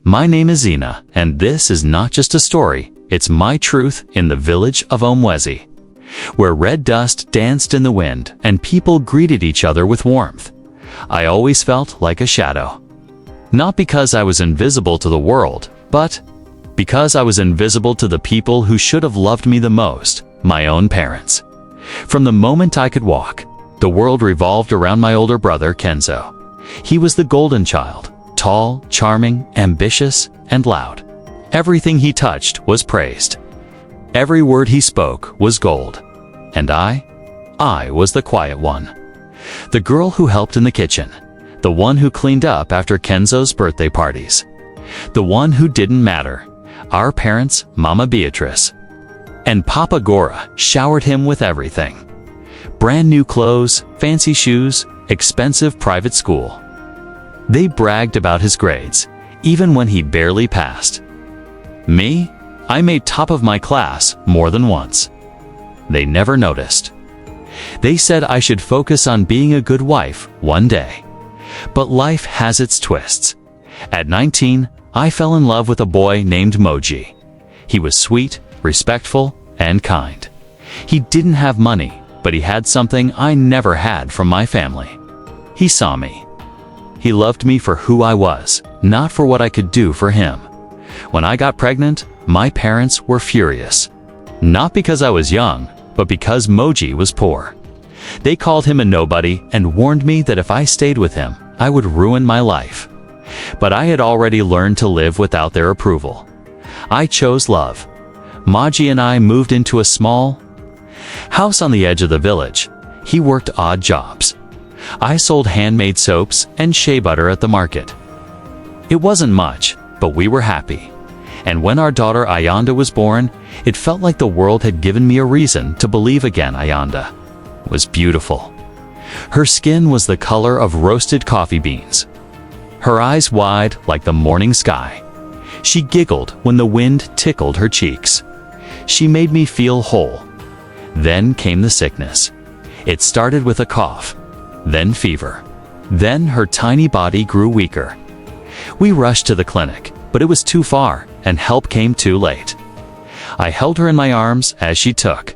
My name is Zina, and this is not just a story, it's my truth in the village of Omwezi, where red dust danced in the wind and people greeted each other with warmth. I always felt like a shadow. Not because I was invisible to the world, but because I was invisible to the people who should have loved me the most, my own parents. From the moment I could walk, the world revolved around my older brother, Kenzo. He was the golden child, tall, charming, ambitious, and loud. Everything he touched was praised. Every word he spoke was gold. And I was the quiet one. The girl who helped in the kitchen. The one who cleaned up after Kenzo's birthday parties. The one who didn't matter. Our parents, Mama Beatrice and Papa Gora, showered him with everything. Brand new clothes, fancy shoes, expensive private school. They bragged about his grades, even when he barely passed. Me? I made top of my class more than once. They never noticed. They said I should focus on being a good wife one day. But life has its twists. At 19, I fell in love with a boy named Moji. He was sweet, respectful, and kind. He didn't have money, but he had something I never had from my family. He saw me. He loved me for who I was, not for what I could do for him. When I got pregnant, my parents were furious. Not because I was young, but because Moji was poor. They called him a nobody and warned me that if I stayed with him, I would ruin my life. But I had already learned to live without their approval. I chose love. Moji and I moved into a small house on the edge of the village. He worked odd jobs. I sold handmade soaps and shea butter at the market. It wasn't much, but we were happy. And when our daughter Ayanda was born, it felt like the world had given me a reason to believe again. Ayanda was beautiful. Her skin was the color of roasted coffee beans. Her eyes wide like the morning sky. She giggled when the wind tickled her cheeks. She made me feel whole. Then came the sickness. It started with a cough, then fever. Then her tiny body grew weaker. We rushed to the clinic, but it was too far, and help came too late. I held her in my arms as she took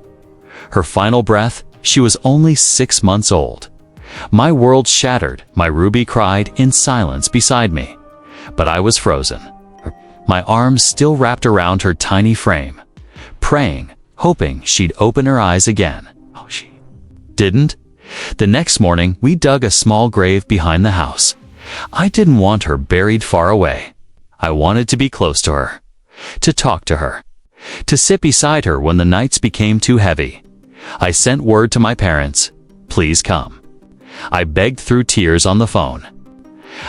her final breath. She was only 6 months old. My world shattered. My Ruby cried in silence beside me. But I was frozen. My arms still wrapped around her tiny frame, praying, hoping she'd open her eyes again. Oh, she didn't. The next morning, we dug a small grave behind the house. I didn't want her buried far away. I wanted to be close to her, to talk to her, to sit beside her when the nights became too heavy. I sent word to my parents, please come. I begged through tears on the phone.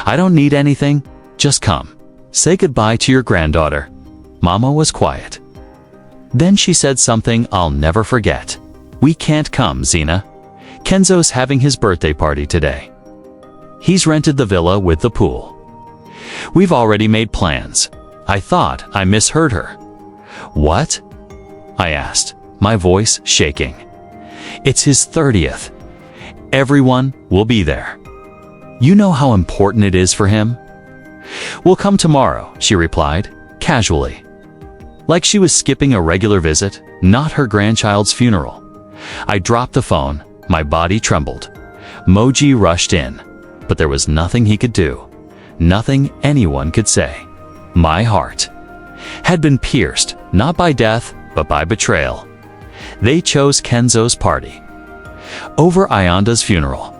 I don't need anything, just come. Say goodbye to your granddaughter. Mama was quiet. Then she said something I'll never forget. We can't come, Zina. Kenzo's having his birthday party today. He's rented the villa with the pool. We've already made plans. I thought I misheard her. What? I asked, my voice shaking. It's his 30th. Everyone will be there. You know how important it is for him? We'll come tomorrow, she replied, casually. Like she was skipping a regular visit, not her grandchild's funeral. I dropped the phone. My body trembled. Moji rushed in, but there was nothing he could do. Nothing anyone could say. My heart had been pierced, not by death, but by betrayal. They chose Kenzo's party over Ayanda's funeral.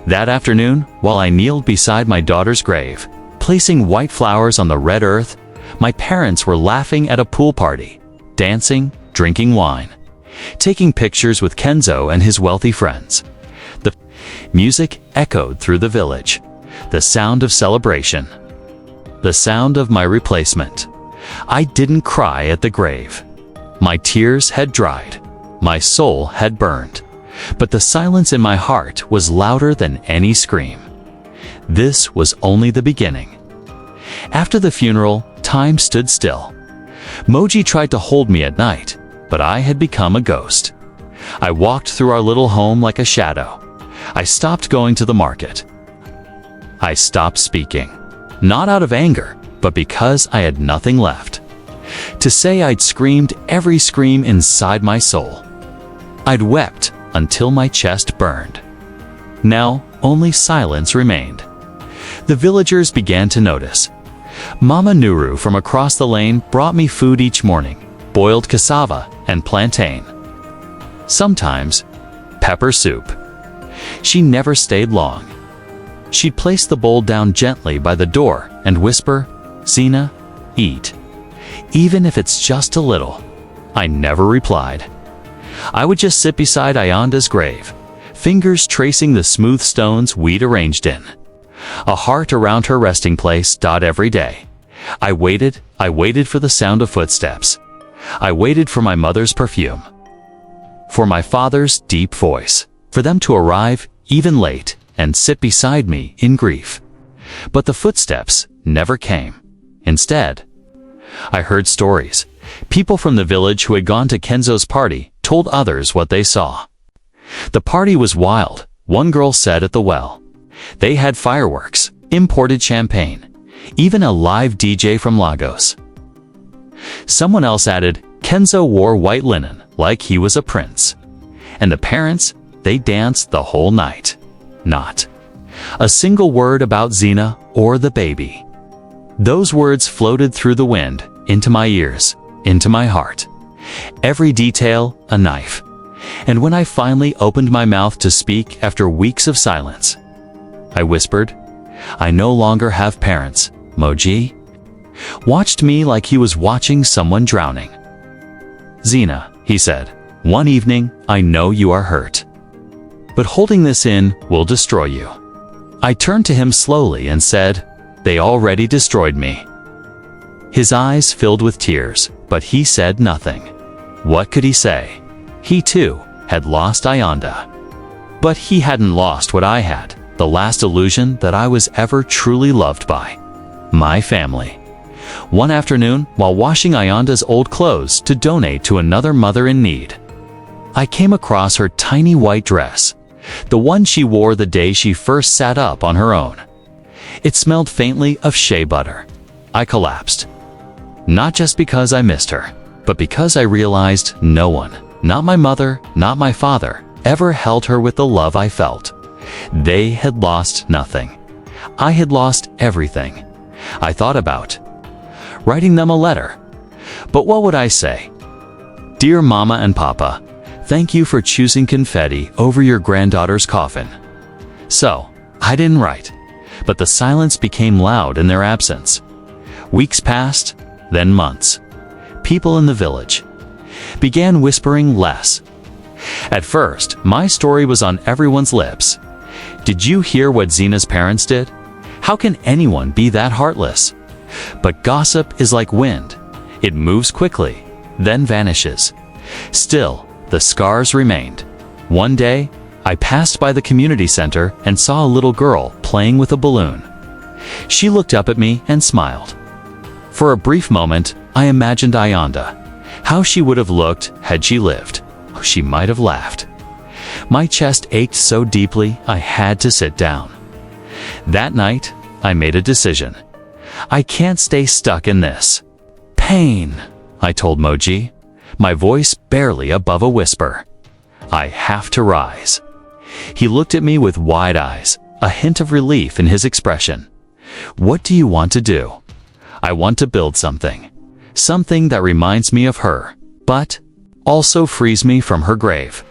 That afternoon, while I kneeled beside my daughter's grave, placing white flowers on the red earth, my parents were laughing at a pool party, dancing, drinking wine, taking pictures with Kenzo and his wealthy friends. The music echoed through the village, the sound of celebration, the sound of my replacement. I didn't cry at the grave. My tears had dried. My soul had burned. But the silence in my heart was louder than any scream. This was only the beginning. After the funeral, time stood still. Moji tried to hold me at night, but I had become a ghost. I walked through our little home like a shadow. I stopped going to the market. I stopped speaking, not out of anger, but because I had nothing left. To say I'd screamed every scream inside my soul. I'd wept until my chest burned. Now, only silence remained. The villagers began to notice. Mama Nuru from across the lane brought me food each morning, boiled cassava and plantain. Sometimes, pepper soup. She never stayed long. She'd place the bowl down gently by the door and whisper, "Zina, eat." Even if it's just a little. I never replied. I would just sit beside Ayanda's grave, fingers tracing the smooth stones we'd arranged in. A heart around her resting place dot every day. I waited for the sound of footsteps. I waited for my mother's perfume. For my father's deep voice. For them to arrive, even late, and sit beside me in grief. But the footsteps never came. Instead, I heard stories. People from the village who had gone to Kenzo's party told others what they saw. The party was wild, one girl said at the well. They had fireworks, imported champagne, even a live DJ from Lagos. Someone else added, Kenzo wore white linen like he was a prince. And the parents, they danced the whole night. Not a single word about Zina or the baby. Those words floated through the wind, into my ears, into my heart. Every detail, a knife. And when I finally opened my mouth to speak after weeks of silence, I whispered, "I no longer have parents, Moji." Watched me like he was watching someone drowning. "Zina," he said, "one evening, I know you are hurt. But holding this in will destroy you." I turned to him slowly and said, "They already destroyed me." His eyes filled with tears, but he said nothing. What could he say? He too had lost Ayanda. But he hadn't lost what I had, the last illusion that I was ever truly loved by. My family. One afternoon, while washing Ayanda's old clothes to donate to another mother in need, I came across her tiny white dress, the one she wore the day she first sat up on her own. It smelled faintly of shea butter. I collapsed. Not just because I missed her, but because I realized no one, not my mother, not my father, ever held her with the love I felt. They had lost nothing. I had lost everything. I thought about writing them a letter. But what would I say? "Dear Mama and Papa, thank you for choosing confetti over your granddaughter's coffin." So, I didn't write, but the silence became loud in their absence. Weeks passed, then months. People in the village began whispering less. At first, my story was on everyone's lips. Did you hear what Zina's parents did? How can anyone be that heartless? But gossip is like wind. It moves quickly, then vanishes. Still, the scars remained. One day, I passed by the community center and saw a little girl playing with a balloon. She looked up at me and smiled. For a brief moment, I imagined Ayanda, how she would have looked had she lived. She might have laughed. My chest ached so deeply I had to sit down. That night, I made a decision. I can't stay stuck in this pain, I told Moji, my voice barely above a whisper. I have to rise. He looked at me with wide eyes, a hint of relief in his expression. What do you want to do? I want to build something. Something that reminds me of her, but also frees me from her grave.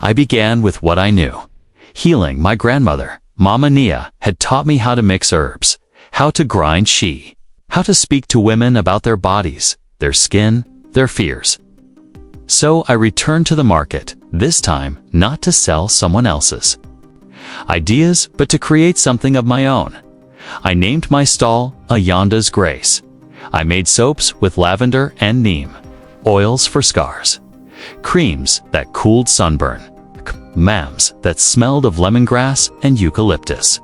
I began with what I knew. Healing. My grandmother, Mama Nia, had taught me how to mix herbs, how to grind she, how to speak to women about their bodies, their skin, their fears. So I returned to the market, this time not to sell someone else's ideas, but to create something of my own. I named my stall Ayanda's Grace. I made soaps with lavender and neem, oils for scars, creams that cooled sunburn, mams that smelled of lemongrass and eucalyptus.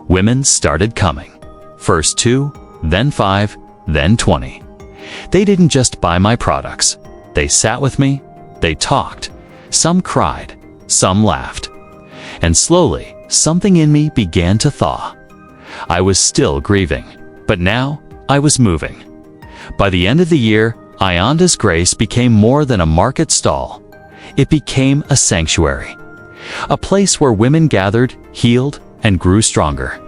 Women started coming. First 2, then 5, then 20. They didn't just buy my products. They sat with me, they talked. Some cried, some laughed. And slowly, something in me began to thaw. I was still grieving, but now I was moving. By the end of the year, Ayanda's Grace became more than a market stall. It became a sanctuary, a place where women gathered, healed, and grew stronger.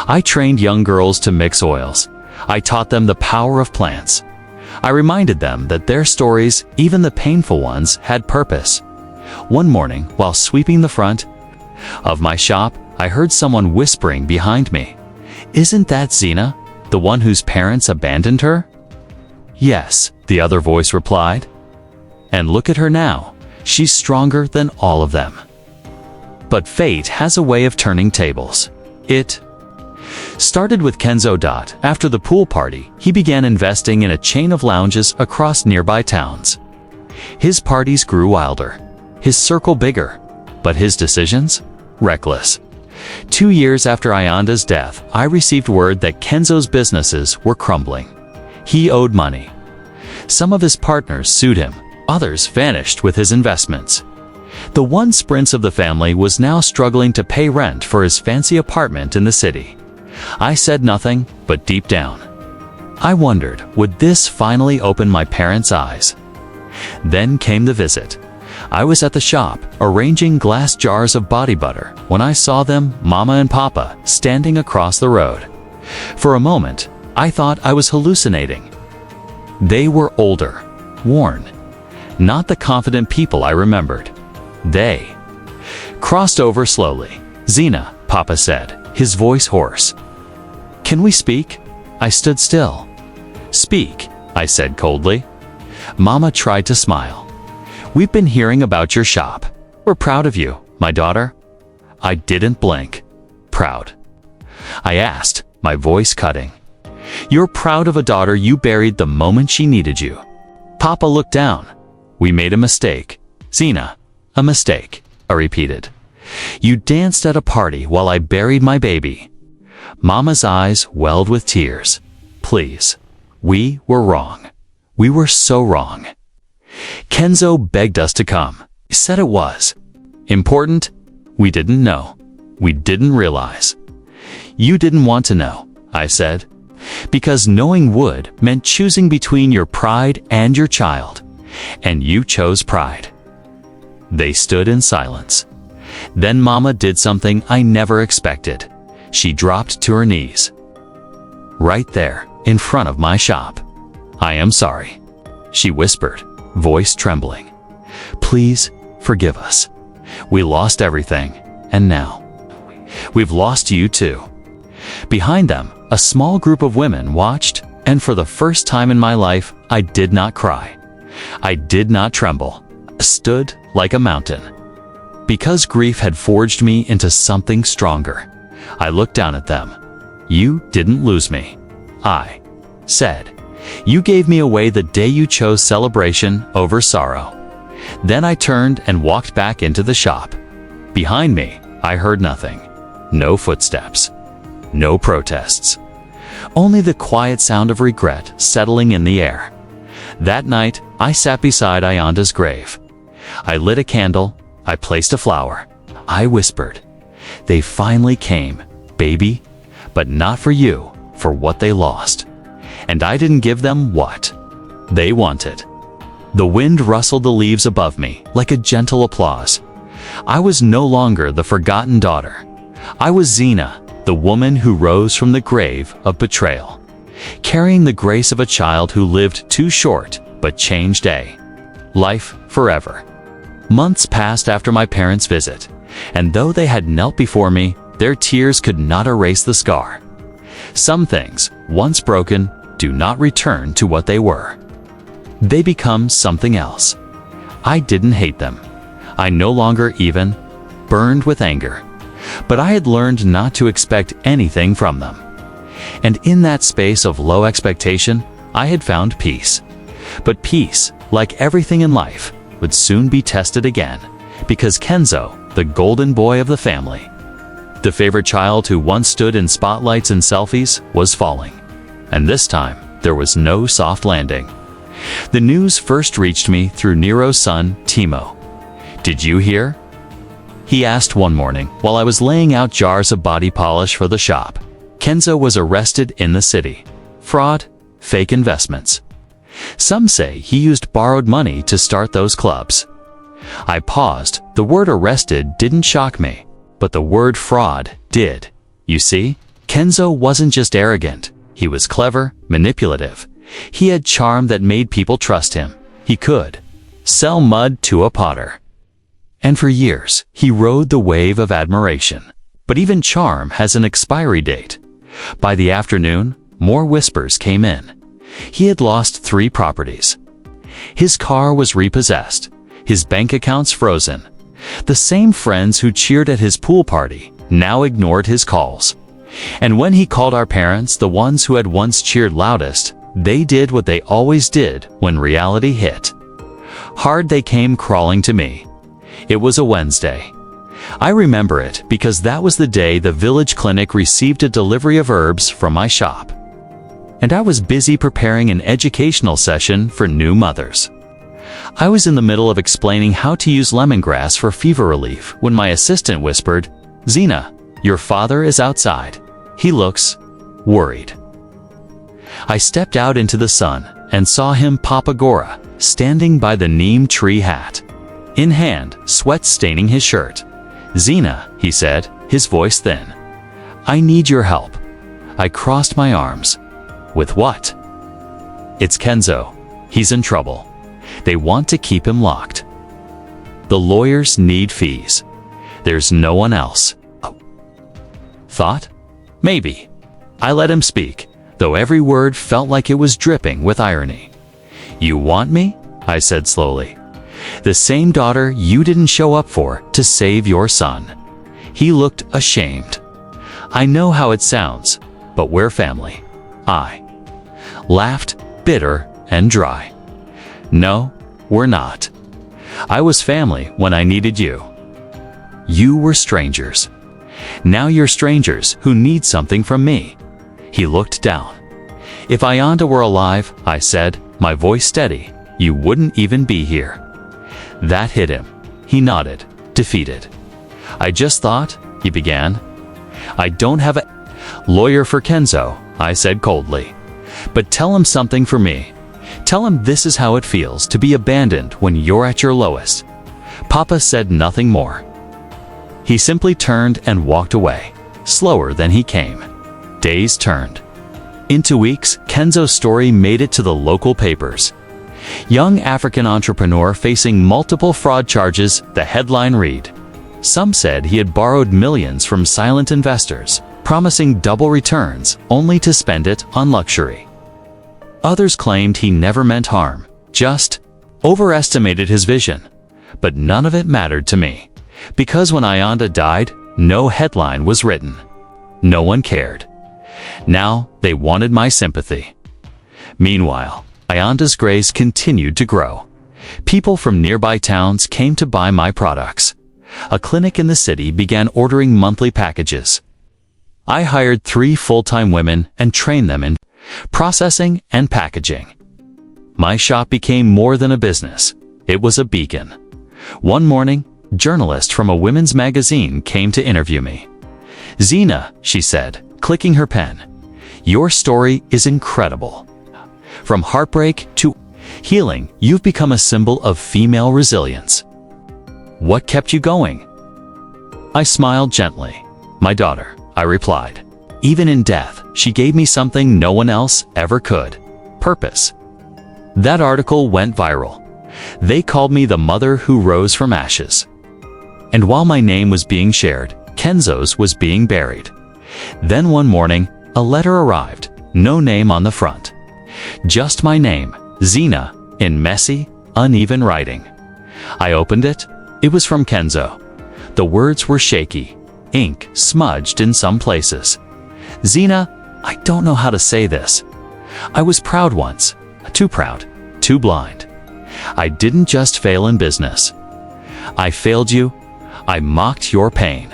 I trained young girls to mix oils. I taught them the power of plants. I reminded them that their stories, even the painful ones, had purpose. One morning, while sweeping the front of my shop, I heard someone whispering behind me. "Isn't that Zena, the one whose parents abandoned her?" "Yes," the other voice replied. "And look at her now. She's stronger than all of them." But fate has a way of turning tables. It started with Kenzo. After the pool party, he began investing in a chain of lounges across nearby towns. His parties grew wilder, his circle bigger, but his decisions? Reckless. 2 years after Ayanda's death, I received word that Kenzo's businesses were crumbling. He owed money. Some of his partners sued him, others vanished with his investments. The one prince of the family was now struggling to pay rent for his fancy apartment in the city. I said nothing, but deep down, I wondered, would this finally open my parents' eyes? Then came the visit. I was at the shop, arranging glass jars of body butter, when I saw them, Mama and Papa, standing across the road. For a moment, I thought I was hallucinating. They were older, worn, not the confident people I remembered. They crossed over slowly. "Zena," Papa said, his voice hoarse. "Can we speak?" I stood still. "Speak," I said coldly. Mama tried to smile. "We've been hearing about your shop. We're proud of you, my daughter." I didn't blink. "Proud?" I asked, my voice cutting. "You're proud of a daughter you buried the moment she needed you." Papa looked down. "We made a mistake. Zena, a mistake," I repeated. "You danced at a party while I buried my baby." Mama's eyes welled with tears. "Please, we were wrong. We were so wrong. Kenzo begged us to come. He said it was important. We didn't know. We didn't realize." "You didn't want to know," I said, "because knowing would meant choosing between your pride and your child, and you chose pride." They stood in silence. Then Mama did something I never expected. She dropped to her knees. Right there, in front of my shop. "I am sorry," she whispered, voice trembling. "Please forgive us. We lost everything, and now we've lost you too." Behind them, a small group of women watched, and for the first time in my life, I did not cry. I did not tremble. I stood like a mountain. Because grief had forged me into something stronger. I looked down at them. "You didn't lose me," I said. "You gave me away the day you chose celebration over sorrow." Then I turned and walked back into the shop. Behind me, I heard nothing. No footsteps. No protests. Only the quiet sound of regret settling in the air. That night, I sat beside Ayanda's grave. I lit a candle. I placed a flower. I whispered, "They finally came, baby, but not for you, for what they lost." And I didn't give them what they wanted. The wind rustled the leaves above me like a gentle applause. I was no longer the forgotten daughter. I was Zena, the woman who rose from the grave of betrayal, carrying the grace of a child who lived too short but changed a life forever. Months passed after my parents' visit, and though they had knelt before me, their tears could not erase the scar. Some things, once broken, do not return to what they were. They become something else. I didn't hate them. I no longer even burned with anger. But I had learned not to expect anything from them. And in that space of low expectation, I had found peace. But peace, like everything in life, would soon be tested again, because Kenzo, the golden boy of the family, the favorite child who once stood in spotlights and selfies, was falling. And this time, there was no soft landing. The news first reached me through Nero's son, Timo. "Did you hear?" he asked one morning while I was laying out jars of body polish for the shop. "Kenzo was arrested in the city. fraud, fake investments. Some say he used borrowed money to start those clubs. I paused. The word arrested didn't shock me, but the word fraud did. You see, Kenzo wasn't just arrogant. He was clever, manipulative. He had charm that made people trust him. He could sell mud to a potter. And for years, he rode the wave of admiration. But even charm has an expiry date. By the afternoon, more whispers came in. He had lost 3 properties. His car was repossessed. His bank accounts frozen. The same friends who cheered at his pool party now ignored his calls. And when he called our parents, the ones who had once cheered loudest, they did what they always did when reality hit. Hard they came crawling to me. It was a Wednesday. I remember it because that was the day the village clinic received a delivery of herbs from my shop. And I was busy preparing an educational session for new mothers. I was in the middle of explaining how to use lemongrass for fever relief when my assistant whispered, "Zina, your father is outside. He looks worried." I stepped out into the sun and saw him pop agora, standing by the neem tree, hat in hand, sweat staining his shirt. "Zina," he said, his voice thin. "I need your help." I crossed my arms. "With what?" "It's Kenzo. He's in trouble. They want to keep him locked. The lawyers need fees. There's no one else." Thought? Maybe. I let him speak, though every word felt like it was dripping with irony. "You want me?" I said slowly. "The same daughter you didn't show up for to save your son." He looked ashamed. "I know how it sounds, but we're family." I laughed, bitter and dry. "No, we're not. I was family when I needed you. You were strangers. Now you're strangers who need something from me." He looked down. "If Ayanda were alive," I said, my voice steady, "you wouldn't even be here." That hit him. He nodded, defeated. "I just thought," he began. "I don't have a lawyer for Kenzo," I said coldly. "But tell him something for me. Tell him this is how it feels to be abandoned when you're at your lowest." Papa said nothing more. He simply turned and walked away, slower than he came. Days turned into weeks. Kenzo's story made it to the local papers. Young African entrepreneur facing multiple fraud charges, the headline read. Some said he had borrowed millions from silent investors, promising double returns only to spend it on luxury. Others claimed he never meant harm, just overestimated his vision. But none of it mattered to me, because when Ayanda died, no headline was written. No one cared. Now they wanted my sympathy. Meanwhile, Ayanda's grace continued to grow. People from nearby towns came to buy my products. A clinic in the city began ordering monthly packages. I hired 3 full-time women and trained them in processing and packaging. My shop became more than a business. It was a beacon. One morning, a journalist from a women's magazine came to interview me. "Zina," she said, clicking her pen, "your story is incredible. From heartbreak to healing, you've become a symbol of female resilience. What kept you going?" I smiled gently. "My daughter," I replied. "Even in death, she gave me something no one else ever could. Purpose." That article went viral. They called me the mother who rose from ashes. And while my name was being shared, Kenzo's was being buried. Then one morning, a letter arrived, no name on the front. Just my name, Zina, in messy, uneven writing. I opened it. It was from Kenzo. The words were shaky, ink smudged in some places. "Zina, I don't know how to say this. I was proud once, too proud, too blind. I didn't just fail in business. I failed you. I mocked your pain.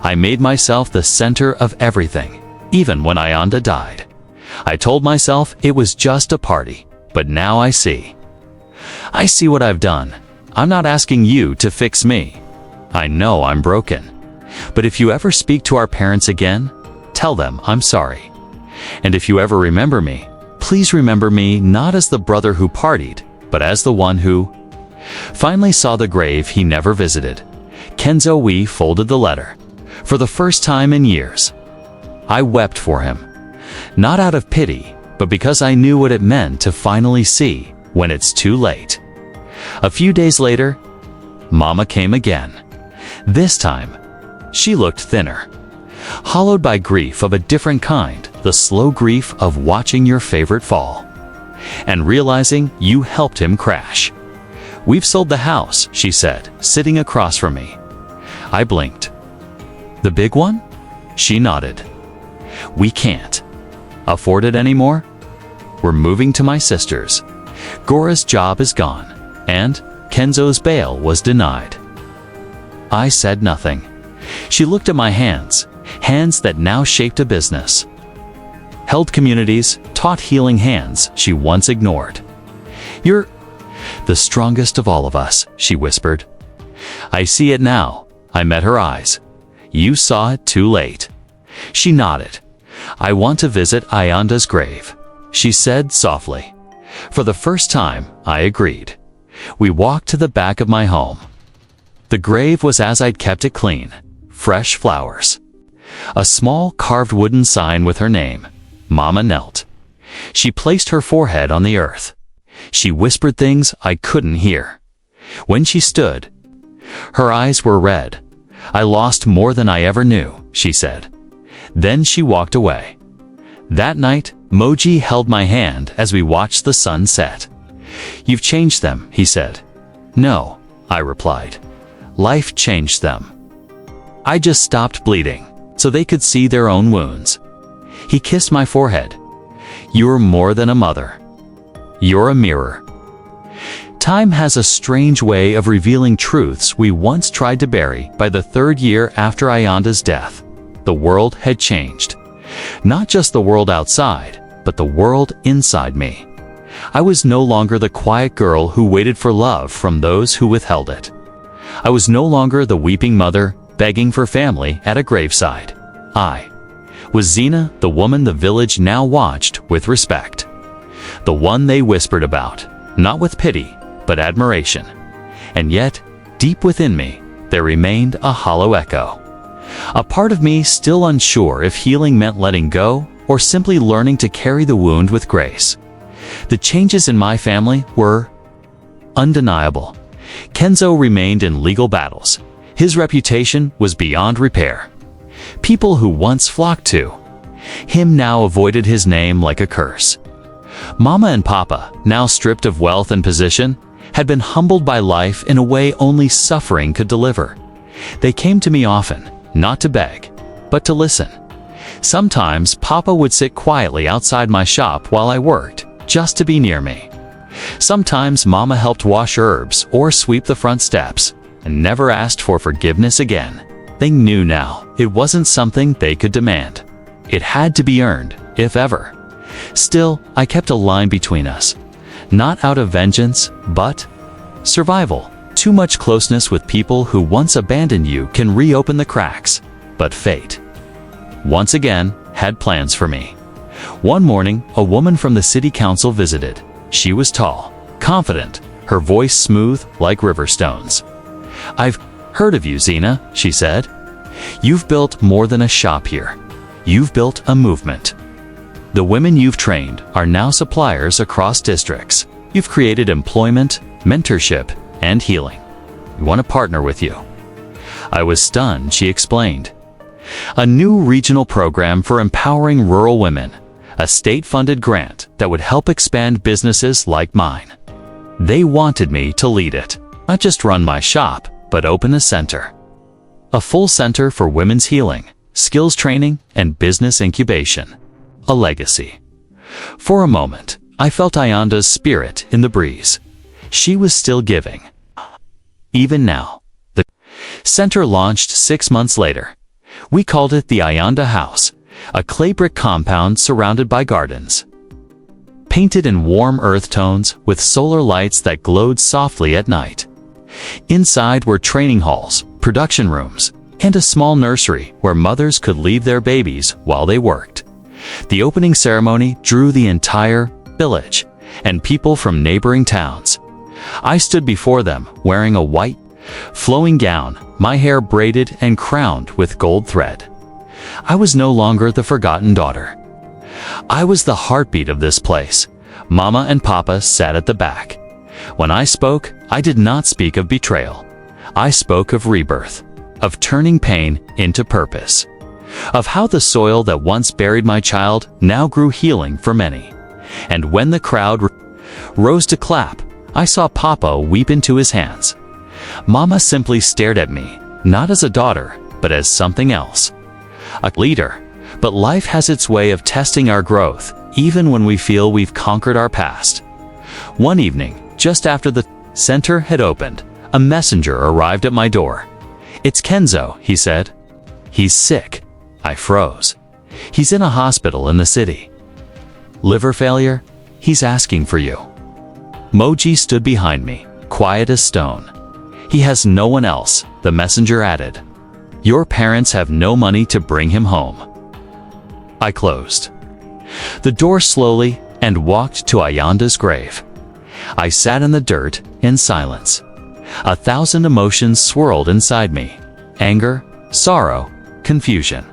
I made myself the center of everything, even when Ayanda died. I told myself it was just a party, but now I see. I see what I've done. I'm not asking you to fix me. I know I'm broken. But if you ever speak to our parents again, tell them I'm sorry. And if you ever remember me, please remember me not as the brother who partied, but as the one who finally saw the grave he never visited. Kenzo Wee folded the letter. For the first time in years, I wept for him. Not out of pity, but because I knew what it meant to finally see when it's too late. A few days later, Mama came again. This time, she looked thinner, hollowed by grief of a different kind, the slow grief of watching your favorite fall and realizing you helped him crash. "We've sold the house," she said, sitting across from me. I blinked. "The big one?" She nodded. "We can't afford it anymore. We're moving to my sister's. Gora's job is gone, and Kenzo's bail was denied." I said nothing. She looked at my hands, hands that now shaped a business, held communities, taught healing hands she once ignored. "You're the strongest of all of us," she whispered. "I see it now." I met her eyes. "You saw it too late." She nodded. "I want to visit Ayanda's grave," she said softly. For the first time, I agreed. We walked to the back of my home. The grave was as I'd kept it clean. Fresh flowers. A small carved wooden sign with her name. Mama knelt. She placed her forehead on the earth. She whispered things I couldn't hear. When she stood, her eyes were red. "I lost more than I ever knew," she said. Then she walked away. That night, Moji held my hand as we watched the sun set. "You've changed them," he said. "No," I replied. "Life changed them. I just stopped bleeding, so they could see their own wounds." He kissed my forehead. "You're more than a mother. You're a mirror." Time has a strange way of revealing truths we once tried to bury. By the third year after Ayanda's death, the world had changed. Not just the world outside, but the world inside me. I was no longer the quiet girl who waited for love from those who withheld it. I was no longer the weeping mother begging for family at a graveside. I was Zena, the woman the village now watched with respect. The one they whispered about, not with pity, but admiration. And yet, deep within me, there remained a hollow echo. A part of me still unsure if healing meant letting go or simply learning to carry the wound with grace. The changes in my family were undeniable. Kenzo remained in legal battles. His reputation was beyond repair. People who once flocked to him now avoided his name like a curse. Mama and Papa, now stripped of wealth and position, had been humbled by life in a way only suffering could deliver. They came to me often, not to beg, but to listen. Sometimes Papa would sit quietly outside my shop while I worked, just to be near me. Sometimes Mama helped wash herbs or sweep the front steps, and never asked for forgiveness again. They knew now it wasn't something they could demand. It had to be earned, if ever. Still, I kept a line between us. Not out of vengeance, but survival. Too much closeness with people who once abandoned you can reopen the cracks. But fate, once again, had plans for me. One morning, a woman from the city council visited. She was tall, confident, her voice smooth like river stones. "I've heard of you, Zena," she said. "You've built more than a shop here. You've built a movement. The women you've trained are now suppliers across districts. You've created employment, mentorship, and healing. We want to partner with you." I was stunned, she explained. A new regional program for empowering rural women, a state-funded grant that would help expand businesses like mine. They wanted me to lead it, not just run my shop, but open a center. A full center for women's healing, skills training, and business incubation. A legacy. For a moment, I felt Ayanda's spirit in the breeze. She was still giving. Even now. The center launched 6 months later. We called it the Ayanda House, a clay brick compound surrounded by gardens. Painted in warm earth tones with solar lights that glowed softly at night. Inside were training halls, production rooms, and a small nursery where mothers could leave their babies while they worked. The opening ceremony drew the entire village and people from neighboring towns. I stood before them wearing a white, flowing gown, my hair braided and crowned with gold thread. I was no longer the forgotten daughter. I was the heartbeat of this place. Mama and Papa sat at the back. When I spoke, I did not speak of betrayal. I spoke of rebirth, of turning pain into purpose, of how the soil that once buried my child now grew healing for many. And when the crowd rose to clap, I saw Papa weep into his hands. Mama simply stared at me, not as a daughter, but as something else. A leader. But life has its way of testing our growth, even when we feel we've conquered our past. One evening, just after the center had opened, a messenger arrived at my door. "It's Kenzo," he said. "He's sick." I froze. "He's in a hospital in the city." "Liver failure? He's asking for you." Moji stood behind me, quiet as stone. "He has no one else," the messenger added. "Your parents have no money to bring him home." I closed the door slowly and walked to Ayanda's grave. I sat in the dirt in silence. 1,000 emotions swirled inside me: anger, sorrow, confusion.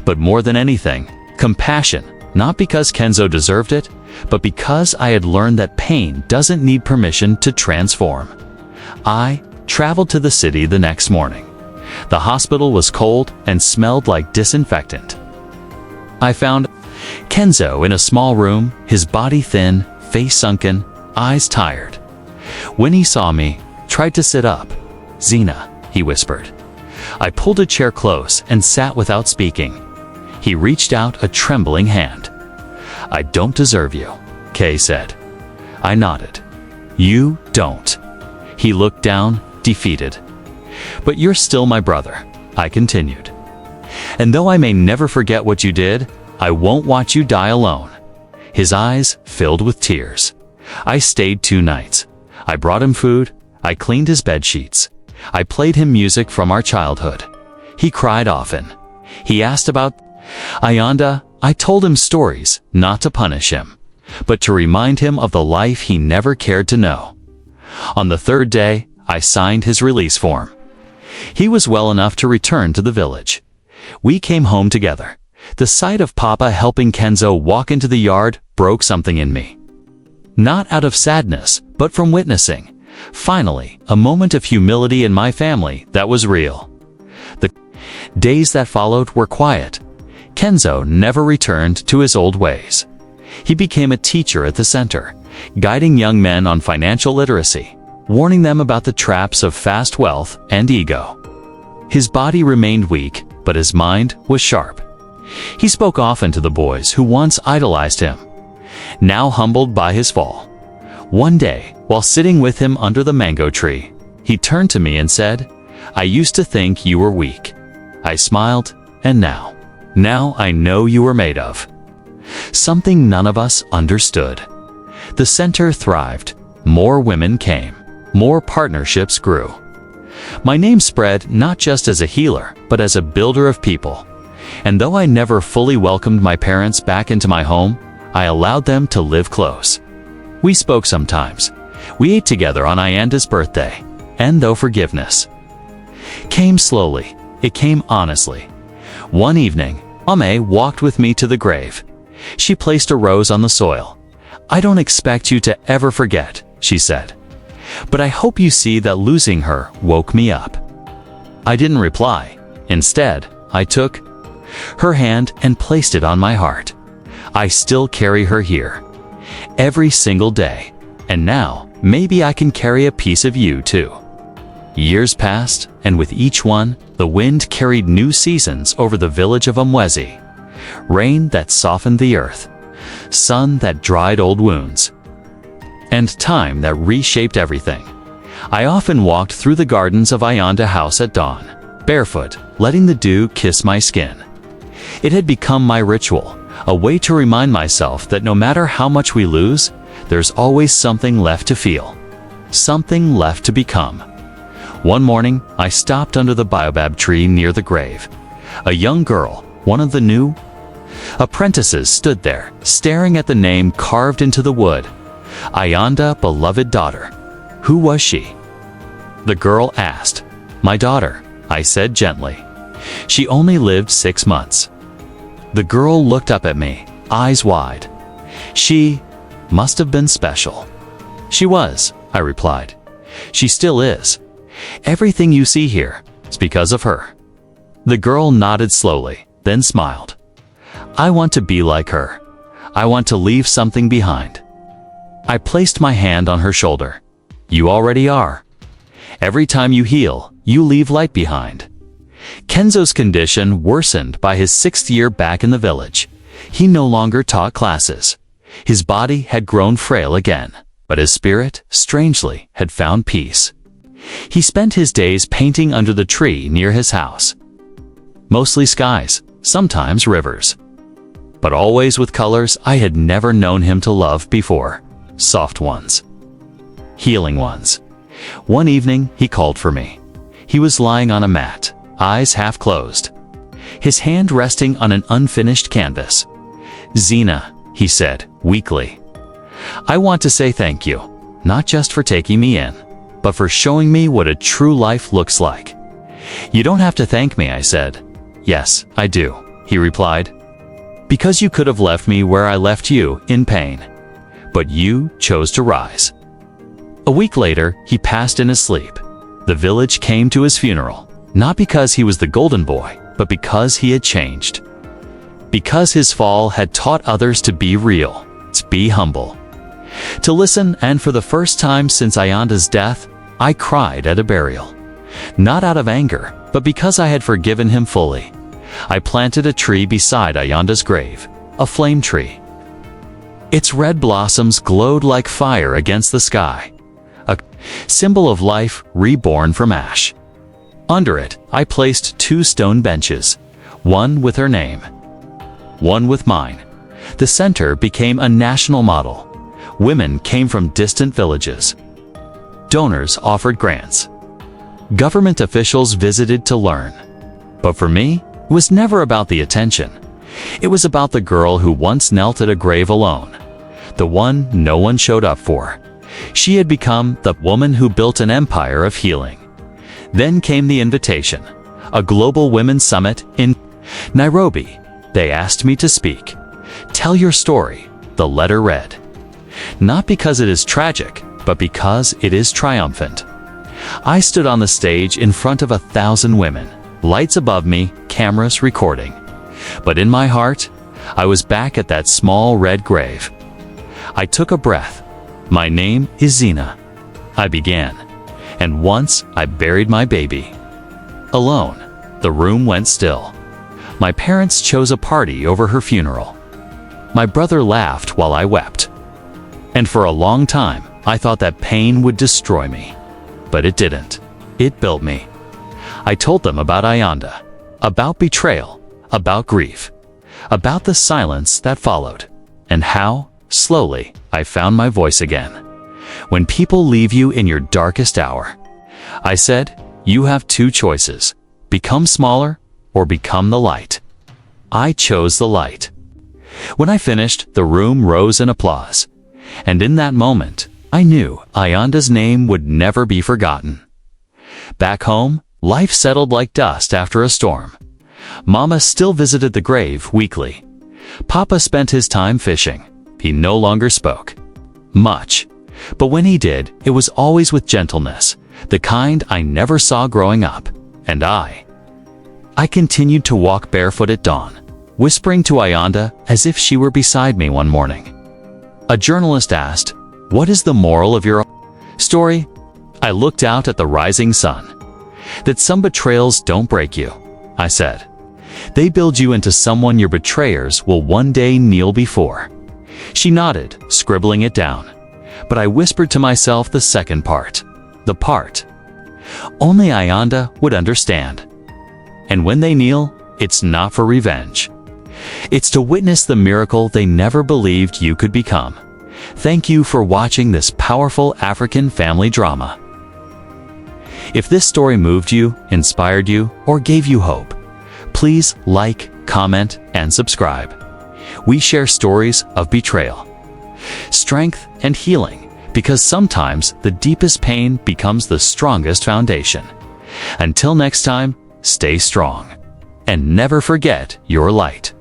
But more than anything, compassion, not because Kenzo deserved it, but because I had learned that pain doesn't need permission to transform. I traveled to the city the next morning. The hospital was cold and smelled like disinfectant. I found Kenzo in a small room, his body thin, face sunken, eyes tired. When he saw me, tried to sit up. "Zena," he whispered. I pulled a chair close and sat without speaking. He reached out a trembling hand. "I don't deserve you," Kay said. I nodded. "You don't." He looked down, defeated. "But you're still my brother," I continued. "And though I may never forget what you did, I won't watch you die alone." His eyes filled with tears. I stayed 2 nights. I brought him food. I cleaned his bed sheets. I played him music from our childhood. He cried often. He asked about Ayanda. I told him stories, not to punish him, but to remind him of the life he never cared to know. On the 3rd day, I signed his release form. He was well enough to return to the village. We came home together. The sight of Papa helping Kenzo walk into the yard broke something in me. Not out of sadness, but from witnessing, finally, a moment of humility in my family that was real. The days that followed were quiet. Kenzo never returned to his old ways. He became a teacher at the center, guiding young men on financial literacy, warning them about the traps of fast wealth and ego. His body remained weak, but his mind was sharp. He spoke often to the boys who once idolized him, now humbled by his fall. One day, while sitting with him under the mango tree, he turned to me and said, "I used to think you were weak." I smiled, and now I know you were made of something none of us understood. The center thrived. More women came. More partnerships grew. My name spread not just as a healer, but as a builder of people. And though I never fully welcomed my parents back into my home, I allowed them to live close. We spoke sometimes. We ate together on Ayanda's birthday. And though forgiveness came slowly, it came honestly. One evening, Ame walked with me to the grave. She placed a rose on the soil. "I don't expect you to ever forget," she said. "But I hope you see that losing her woke me up." I didn't reply. Instead, I took her hand and placed it on my heart. I still carry her here, every single day. And now, maybe I can carry a piece of you too. Years passed, and with each one, the wind carried new seasons over the village of Umwezi. Rain that softened the earth, sun that dried old wounds, and time that reshaped everything. I often walked through the gardens of Ayanda House at dawn, barefoot, letting the dew kiss my skin. It had become my ritual, a way to remind myself that no matter how much we lose, there's always something left to feel, something left to become. One morning, I stopped under the baobab tree near the grave. A young girl, one of the new Apprentices stood there, staring at the name carved into the wood. Ayanda, beloved daughter. Who was she? The girl asked. My daughter, I said gently. She only lived 6 months. The girl looked up at me, eyes wide. She must have been special. She was, I replied. She still is. Everything you see here is because of her. The girl nodded slowly, then smiled. I want to be like her. I want to leave something behind. I placed my hand on her shoulder. You already are. Every time you heal, you leave light behind. Kenzo's condition worsened by his 6th year back in the village. He no longer taught classes. His body had grown frail again, but his spirit, strangely, had found peace. He spent his days painting under the tree near his house. Mostly skies, sometimes rivers. But always with colors I had never known him to love before. Soft ones. Healing ones. One evening he called for me. He was lying on a mat, eyes half closed, his hand resting on an unfinished canvas. Zina, he said, weakly. I want to say thank you, not just for taking me in, but for showing me what a true life looks like. You don't have to thank me, I said. Yes, I do, he replied. Because you could have left me where I left you, in pain. But you chose to rise. A week later, he passed in his sleep. The village came to his funeral, not because he was the golden boy, but because he had changed. Because his fall had taught others to be real, to be humble. To listen, and for the first time since Ayanda's death, I cried at a burial. Not out of anger, but because I had forgiven him fully. I planted a tree beside Ayanda's grave, a flame tree. Its red blossoms glowed like fire against the sky, a symbol of life reborn from ash. Under it, I placed 2 stone benches, one with her name, one with mine. The center became a national model. Women came from distant villages. Donors offered grants. Government officials visited to learn. But for me, it was never about the attention. It was about the girl who once knelt at a grave alone, the one no one showed up for. She had become the woman who built an empire of healing. Then came the invitation, a global women's summit in Nairobi. They asked me to speak. Tell your story, the letter read. Not because it is tragic, but because it is triumphant. I stood on the stage in front of 1,000 women, lights above me, cameras recording. But in my heart, I was back at that small red grave. I took a breath. My name is Zina. I began. And once I buried my baby. Alone, the room went still. My parents chose a party over her funeral. My brother laughed while I wept. And for a long time, I thought that pain would destroy me. But it didn't. It built me. I told them about Ayanda, about betrayal, about grief, about the silence that followed, and how, slowly, I found my voice again. When people leave you in your darkest hour, I said, you have 2 choices, become smaller or become the light. I chose the light. When I finished, the room rose in applause. And in that moment, I knew Ayanda's name would never be forgotten. Back home, life settled like dust after a storm. Mama still visited the grave weekly. Papa spent his time fishing. He no longer spoke much. But when he did, it was always with gentleness, the kind I never saw growing up. And I continued to walk barefoot at dawn, whispering to Ayanda as if she were beside me one morning. A journalist asked, "What is the moral of your story?" I looked out at the rising sun. "That some betrayals don't break you," I said. "They build you into someone your betrayers will one day kneel before." She nodded, scribbling it down. But I whispered to myself the second part. The part only Ayanda would understand. And when they kneel, it's not for revenge. It's to witness the miracle they never believed you could become. Thank you for watching this powerful African family drama. If this story moved you, inspired you, or gave you hope, please like, comment, and subscribe. We share stories of betrayal, strength, and healing, because sometimes the deepest pain becomes the strongest foundation. Until next time, stay strong and never forget your light.